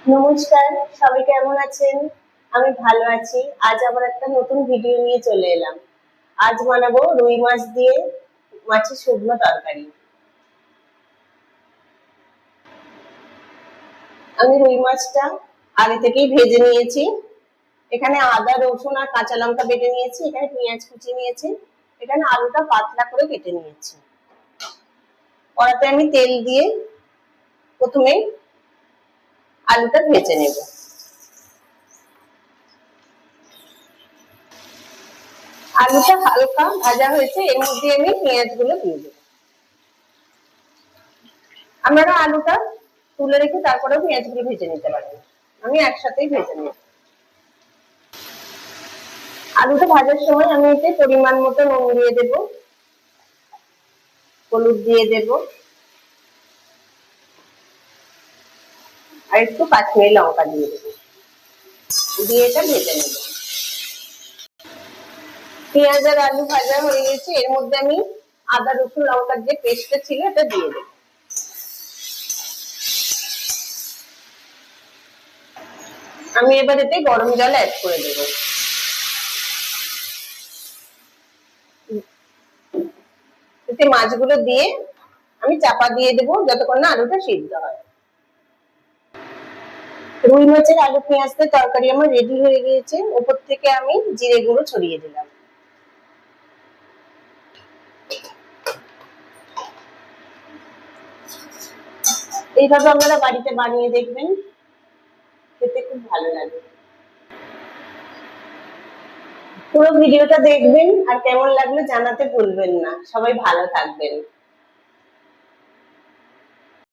নমস্কার, সবাই কেমন আছেন? আমি ভালো আছি। আজ আবার একটা নতুন ভিডিও নিয়ে চলে এলাম। আজ বানাবো রুই মাছ দিয়ে মাছের শুকনো তরকারি। আমি রুই মাছটা আগে থেকেই ভেজে নিয়েছি। এখানে আদা, রসুন আর কাঁচা লঙ্কা বেটে নিয়েছি। এখানে পেঁয়াজ কুচি নিয়েছি। এখানে আলুটা পাতলা করে কেটে নিয়েছি। কড়াতে আমি তেল দিয়ে প্রথমে আলুটা ভেজে নেব। আলুটা হালকা ভাজা হয়েছে, এর মধ্যে আমি পেঁয়াজগুলো দিয়ে দেবো। আপনারা আলুটা তুলে রেখে তারপরেও পেঁয়াজগুলো ভেজে নিতে পারেন। আমি একসাথেই ভেজে নেব। আলুটা ভাজার সময় আমি এতে পরিমাণ মতো নুন দিয়ে দেব, হলুদ দিয়ে দেব আর একটু কাশ্মীরি লঙ্কা দিয়ে দেব, দিয়ে এটা ভেজে নেব। পেঁয়াজ আর আলু ভাজা হয়ে গেছে, এর মধ্যে আমি আদা রসুন লঙ্কার যে পেস্টটা ছিল এটা দিয়ে দেব। আমি এবার এতে গরম জল অ্যাড করে দেব। এতে মাছগুলো দিয়ে আমি চাপা দিয়ে দেবো যতক্ষণ না আলুটা সিদ্ধ হয়। রুই মাছের আলু পেঁয়াজ দিয়ে তরকারি আমার রেডি হয়ে গিয়েছে। উপর থেকে আমি জিরে গুঁড়ো ছড়িয়ে দিলাম। এইভাবে আপনারা বাড়িতে বানিয়ে দেখবেন, খেতে খুব ভালো লাগে। পুরো ভিডিওটা দেখবেন আর কেমন লাগলো জানাতে ভুলবেন না। সবাই ভালো থাকবেন।